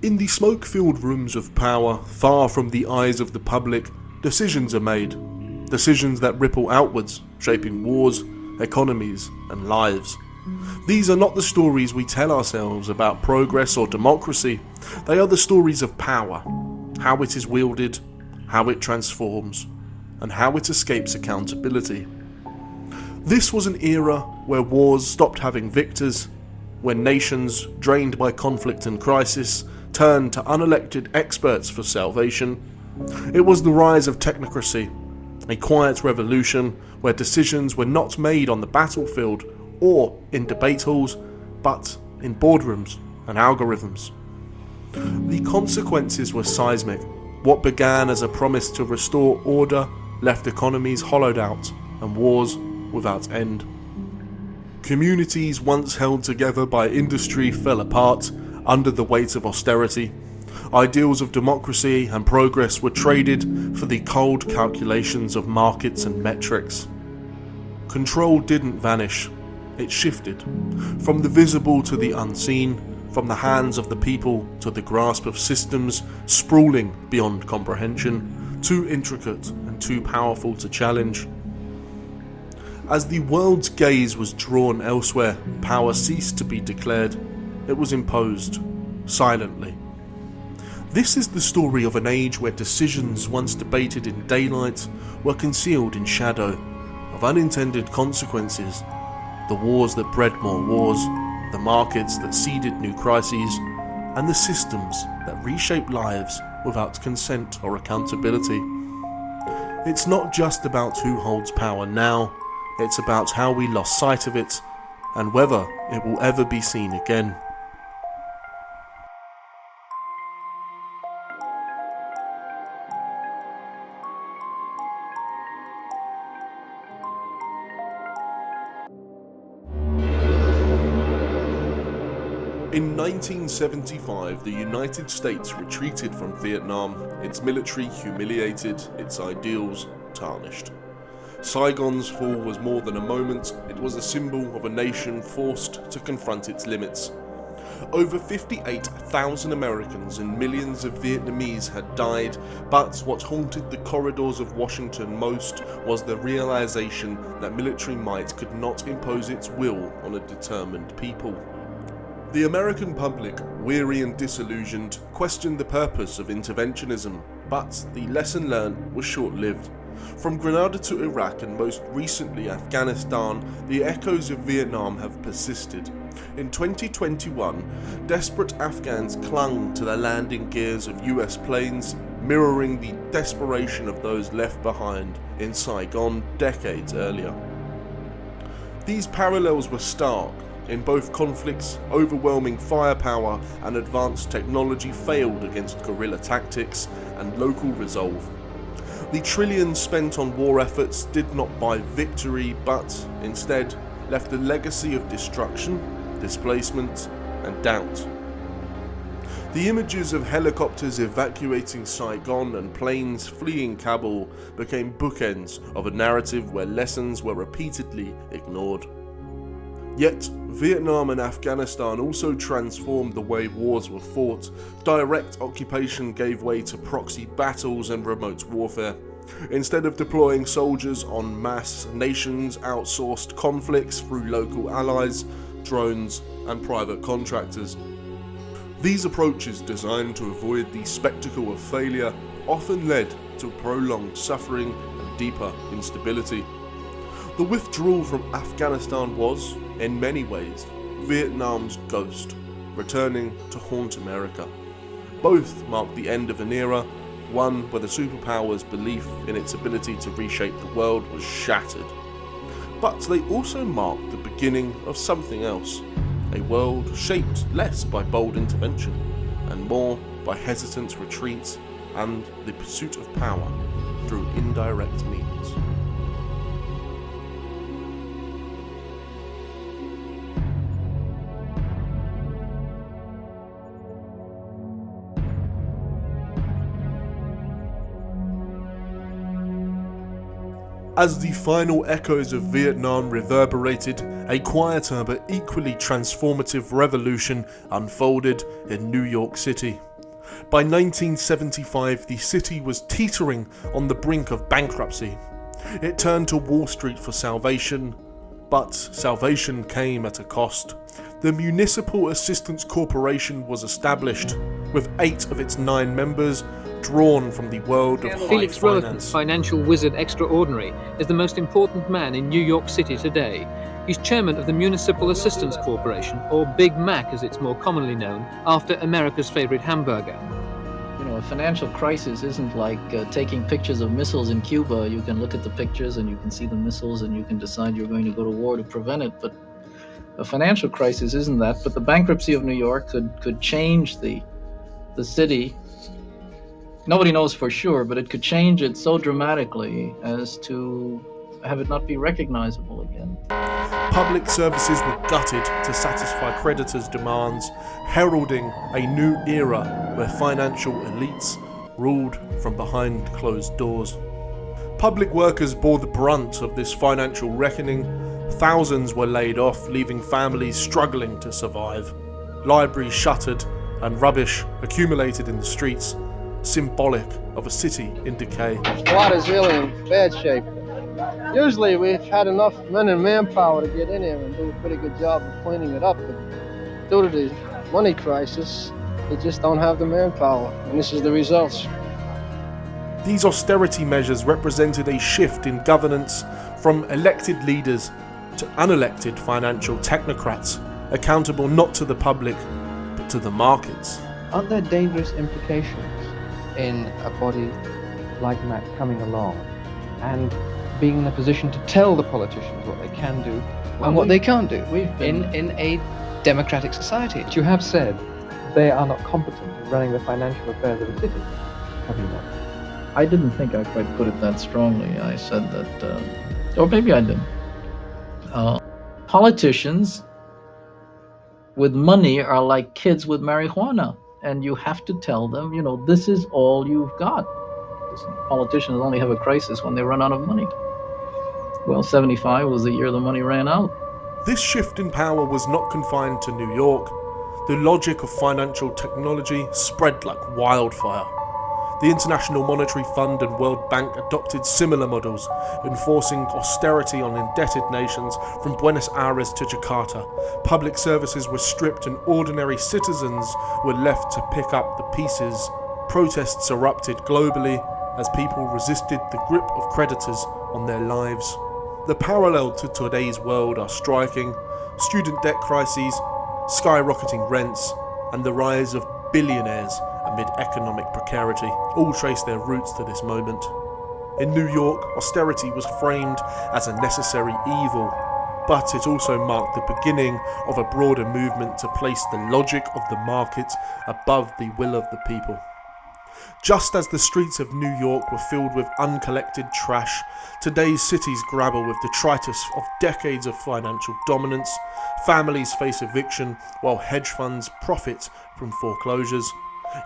In the smoke-filled rooms of power, far from the eyes of the public, decisions are made. Decisions that ripple outwards, shaping wars, economies, and lives. These are not the stories we tell ourselves about progress or democracy. They are the stories of power, how it is wielded, how it transforms, and how it escapes accountability. This was an era where wars stopped having victors, when nations, drained by conflict and crisis, turned to unelected experts for salvation. It was the rise of technocracy, a quiet revolution where decisions were not made on the battlefield or in debate halls, but in boardrooms and algorithms. The consequences were seismic. What began as a promise to restore order left economies hollowed out and wars without end. Communities once held together by industry fell apart under the weight of austerity. Ideals of democracy and progress were traded for the cold calculations of markets and metrics. Control didn't vanish, it shifted. From the visible to the unseen, from the hands of the people to the grasp of systems sprawling beyond comprehension, too intricate and too powerful to challenge. As the world's gaze was drawn elsewhere, power ceased to be declared. It was imposed, silently. This is the story of an age where decisions once debated in daylight were concealed in shadow, of unintended consequences, the wars that bred more wars, the markets that seeded new crises, and the systems that reshape lives without consent or accountability. It's not just about who holds power now, it's about how we lost sight of it, and whether it will ever be seen again. In 1975, the United States retreated from Vietnam, its military humiliated, its ideals tarnished. Saigon's fall was more than a moment, it was a symbol of a nation forced to confront its limits. Over 58,000 Americans and millions of Vietnamese had died, but what haunted the corridors of Washington most was the realization that military might could not impose its will on a determined people. The American public, weary and disillusioned, questioned the purpose of interventionism, but the lesson learned was short-lived. From Grenada to Iraq and most recently Afghanistan, the echoes of Vietnam have persisted. In 2021, desperate Afghans clung to the landing gears of US planes, mirroring the desperation of those left behind in Saigon decades earlier. These parallels were stark. In both conflicts, overwhelming firepower and advanced technology failed against guerrilla tactics and local resolve. The trillions spent on war efforts did not buy victory, but instead left a legacy of destruction, displacement, and doubt. The images of helicopters evacuating Saigon and planes fleeing Kabul became bookends of a narrative where lessons were repeatedly ignored. Yet, Vietnam and Afghanistan also transformed the way wars were fought. Direct occupation gave way to proxy battles and remote warfare. Instead of deploying soldiers en masse, nations outsourced conflicts through local allies, drones, and private contractors. These approaches, designed to avoid the spectacle of failure, often led to prolonged suffering and deeper instability. The withdrawal from Afghanistan was, in many ways, Vietnam's ghost, returning to haunt America. Both marked the end of an era, one where the superpower's belief in its ability to reshape the world was shattered. But they also marked the beginning of something else, a world shaped less by bold intervention, and more by hesitant retreat and the pursuit of power through indirect means. As the final echoes of Vietnam reverberated, a quieter but equally transformative revolution unfolded in New York City. By 1975, the city was teetering on the brink of bankruptcy. It turned to Wall Street for salvation, but salvation came at a cost. The Municipal Assistance Corporation was established, with 8 of its 9 members drawn from the world of high Felix Rohatyn, finance. financial wizard extraordinary, is the most important man in New York City today. He's chairman of the Municipal Assistance Corporation, or Big Mac as it's more commonly known, after America's favorite hamburger. You know, a financial crisis isn't like taking pictures of missiles in Cuba. You can look at the pictures and you can see the missiles and you can decide you're going to go to war to prevent it. But a financial crisis isn't that. But the bankruptcy of New York could change the city. Nobody knows for sure, but it could change it so dramatically as to have it not be recognizable again. Public services were gutted to satisfy creditors' demands, heralding a new era where financial elites ruled from behind closed doors. Public workers bore the brunt of this financial reckoning. Thousands were laid off, leaving families struggling to survive. Libraries shuttered and rubbish accumulated in the streets, symbolic of a city in decay. Water's really in bad shape. Usually we've had enough men and manpower to get in here and do a pretty good job of cleaning it up, but due to the money crisis, they just don't have the manpower, and this is the results. These austerity measures represented a shift in governance from elected leaders to unelected financial technocrats, accountable not to the public, but to the markets. Aren't there dangerous implications in a body like Mac coming along and being in a position to tell the politicians what they can do and what they can't do in a democratic society? You have said they are not competent in running the financial affairs of a city, have you not? I didn't think I quite put it that strongly. I said that, or maybe I didn't. Politicians with money are like kids with marijuana, and you have to tell them, you know, this is all you've got. Politicians only have a crisis when they run out of money. Well, 75 was the year the money ran out. This shift in power was not confined to New York. The logic of financial technology spread like wildfire. The International Monetary Fund and World Bank adopted similar models, enforcing austerity on indebted nations from Buenos Aires to Jakarta. Public services were stripped and ordinary citizens were left to pick up the pieces. Protests erupted globally as people resisted the grip of creditors on their lives. The parallel to today's world are striking: student debt crises, skyrocketing rents, and the rise of billionaires amid economic precarity all trace their roots to this moment. In New York, austerity was framed as a necessary evil, but it also marked the beginning of a broader movement to place the logic of the market above the will of the people. Just as the streets of New York were filled with uncollected trash, today's cities grapple with detritus of decades of financial dominance. Families face eviction while hedge funds profit from foreclosures.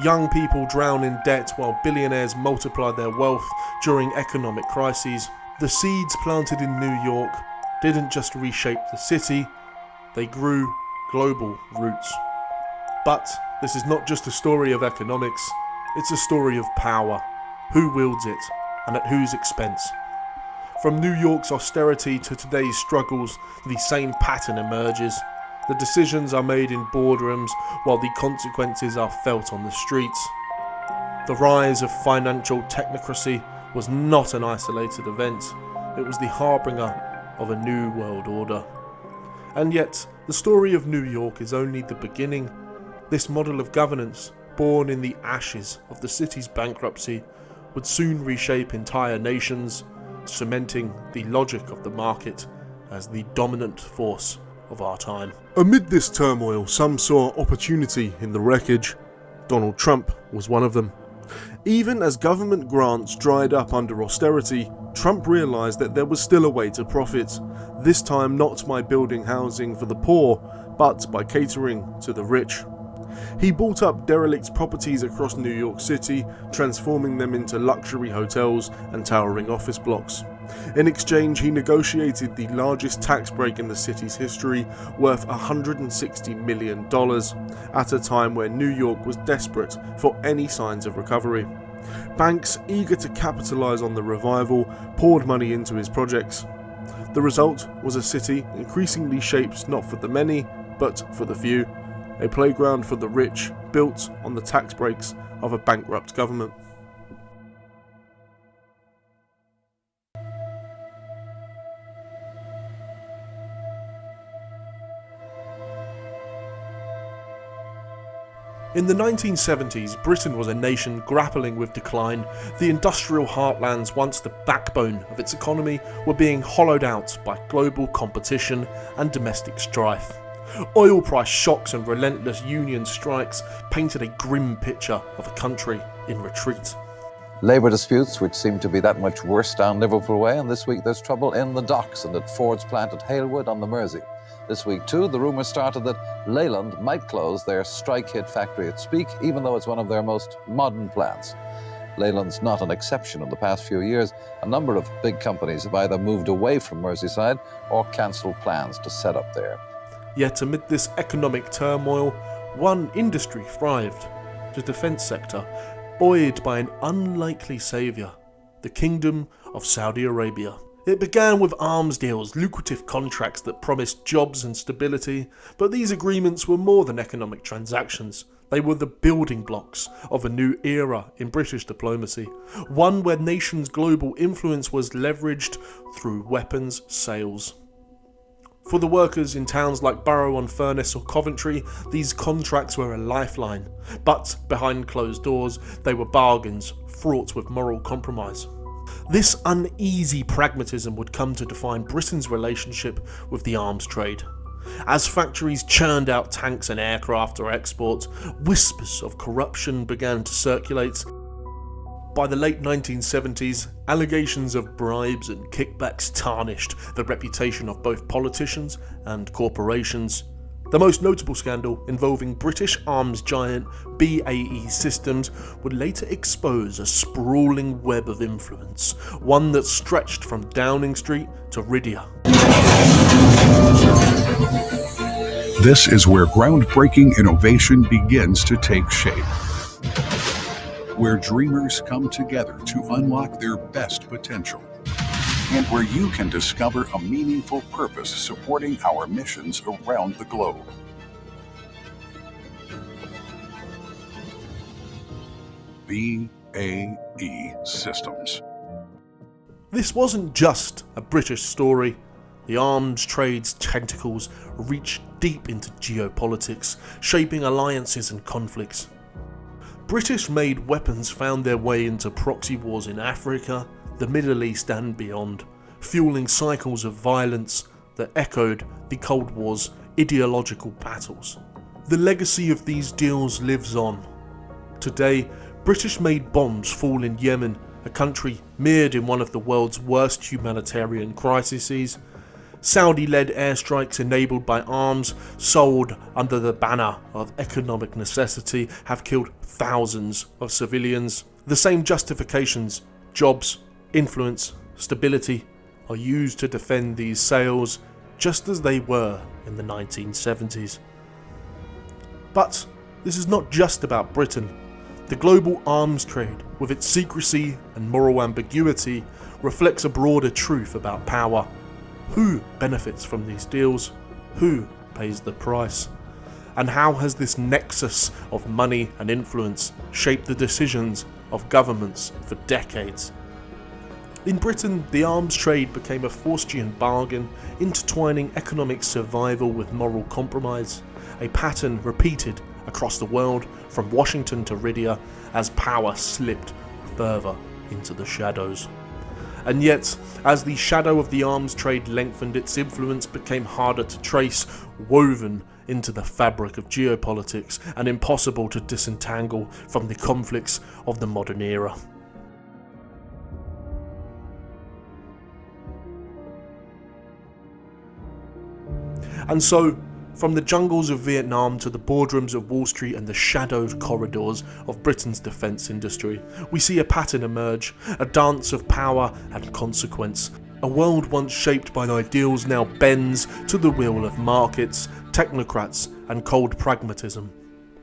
Young people drown in debt while billionaires multiply their wealth during economic crises. The seeds planted in New York didn't just reshape the city, they grew global roots. But this is not just a story of economics. It's a story of power, who wields it, and at whose expense. From New York's austerity to today's struggles, the same pattern emerges. The decisions are made in boardrooms while the consequences are felt on the streets. The rise of financial technocracy was not an isolated event. It was the harbinger of a new world order. And yet, the story of New York is only the beginning. This model of governance, born in the ashes of the city's bankruptcy, would soon reshape entire nations, cementing the logic of the market as the dominant force of our time. Amid this turmoil, some saw opportunity in the wreckage. Donald Trump was one of them. Even as government grants dried up under austerity, Trump realised that there was still a way to profit, this time not by building housing for the poor, but by catering to the rich. He bought up derelict properties across New York City, transforming them into luxury hotels and towering office blocks. In exchange, he negotiated the largest tax break in the city's history, worth $160 million, at a time where New York was desperate for any signs of recovery. Banks, eager to capitalise on the revival, poured money into his projects. The result was a city increasingly shaped not for the many, but for the few, a playground for the rich, built on the tax breaks of a bankrupt government. In the 1970s, Britain was a nation grappling with decline. The industrial heartlands, once the backbone of its economy, were being hollowed out by global competition and domestic strife. Oil price shocks and relentless union strikes painted a grim picture of a country in retreat. Labour disputes, which seem to be that much worse down Liverpool Way, and this week there's trouble in the docks and at Ford's plant at Halewood on the Mersey. This week too, the rumour started that Leyland might close their strike-hit factory at Speke, even though it's one of their most modern plants. Leyland's not an exception. In the past few years, a number of big companies have either moved away from Merseyside or cancelled plans to set up there. Yet amid this economic turmoil, one industry thrived, the defence sector, buoyed by an unlikely saviour, the Kingdom of Saudi Arabia. It began with arms deals, lucrative contracts that promised jobs and stability, but these agreements were more than economic transactions. They were the building blocks of a new era in British diplomacy, one where nations' global influence was leveraged through weapons sales. For the workers in towns like Barrow-on-Furness or Coventry, these contracts were a lifeline, but behind closed doors, they were bargains fraught with moral compromise. This uneasy pragmatism would come to define Britain's relationship with the arms trade. As factories churned out tanks and aircraft or exports, whispers of corruption began to circulate. By the late 1970s, allegations of bribes and kickbacks tarnished the reputation of both politicians and corporations. The most notable scandal, involving British arms giant BAE Systems, would later expose a sprawling web of influence, one that stretched from Downing Street to Rhydia. This is where groundbreaking innovation begins to take shape, where dreamers come together to unlock their best potential, and where you can discover a meaningful purpose supporting our missions around the globe. BAE Systems. This wasn't just a British story. The arms trade's tentacles reached deep into geopolitics, shaping alliances and conflicts. British-made weapons found their way into proxy wars in Africa, the Middle East and beyond, fueling cycles of violence that echoed the Cold War's ideological battles. The legacy of these deals lives on. Today, British-made bombs fall in Yemen, a country mired in one of the world's worst humanitarian crises. Saudi-led airstrikes enabled by arms sold under the banner of economic necessity have killed thousands of civilians. The same justifications, jobs, influence, stability, are used to defend these sales, just as they were in the 1970s. But this is not just about Britain. The global arms trade, with its secrecy and moral ambiguity, reflects a broader truth about power. Who benefits from these deals? Who pays the price? And how has this nexus of money and influence shaped the decisions of governments for decades? In Britain, the arms trade became a Faustian bargain, intertwining economic survival with moral compromise, a pattern repeated across the world from Washington to Rhydia as power slipped further into the shadows. And yet, as the shadow of the arms trade lengthened, its influence became harder to trace, woven into the fabric of geopolitics and impossible to disentangle from the conflicts of the modern era. And so, From the jungles of Vietnam to the boardrooms of Wall Street and the shadowed corridors of Britain's defence industry, we see a pattern emerge, a dance of power and consequence. A world once shaped by ideals now bends to the will of markets, technocrats and cold pragmatism.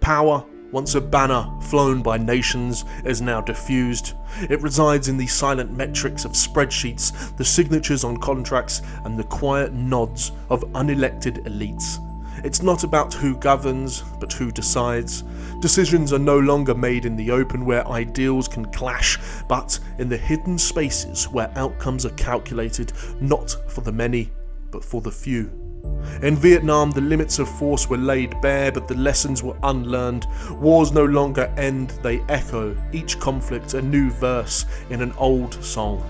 Power, once a banner flown by nations, is now diffused. It resides in the silent metrics of spreadsheets, the signatures on contracts and the quiet nods of unelected elites. It's not about who governs, but who decides. Decisions are no longer made in the open where ideals can clash, but in the hidden spaces where outcomes are calculated not for the many, but for the few. In Vietnam, the limits of force were laid bare, but the lessons were unlearned. Wars no longer end, they echo, each conflict a new verse in an old song.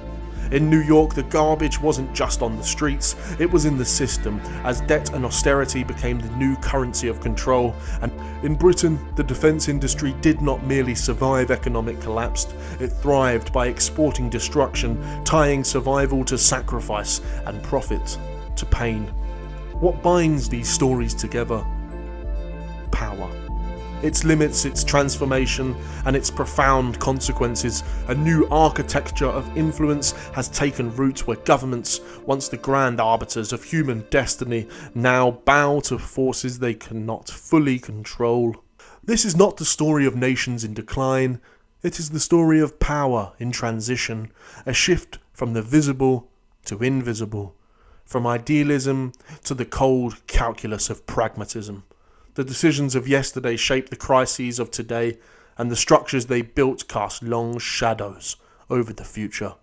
In New York, the garbage wasn't just on the streets, it was in the system, as debt and austerity became the new currency of control. And in Britain, the defence industry did not merely survive economic collapse, it thrived by exporting destruction, tying survival to sacrifice and profit to pain. What binds these stories together? Power. Its limits, its transformation, and its profound consequences. A new architecture of influence has taken root where governments, once the grand arbiters of human destiny, now bow to forces they cannot fully control. This is not the story of nations in decline, it is the story of power in transition, a shift from the visible to invisible, from idealism to the cold calculus of pragmatism. The decisions of yesterday shape the crises of today, and the structures they built cast long shadows over the future.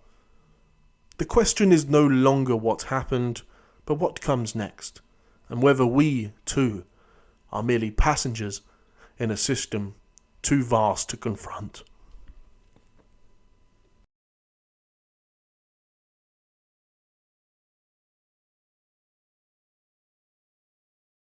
The question is no longer what happened, but what comes next, and whether we, too, are merely passengers in a system too vast to confront.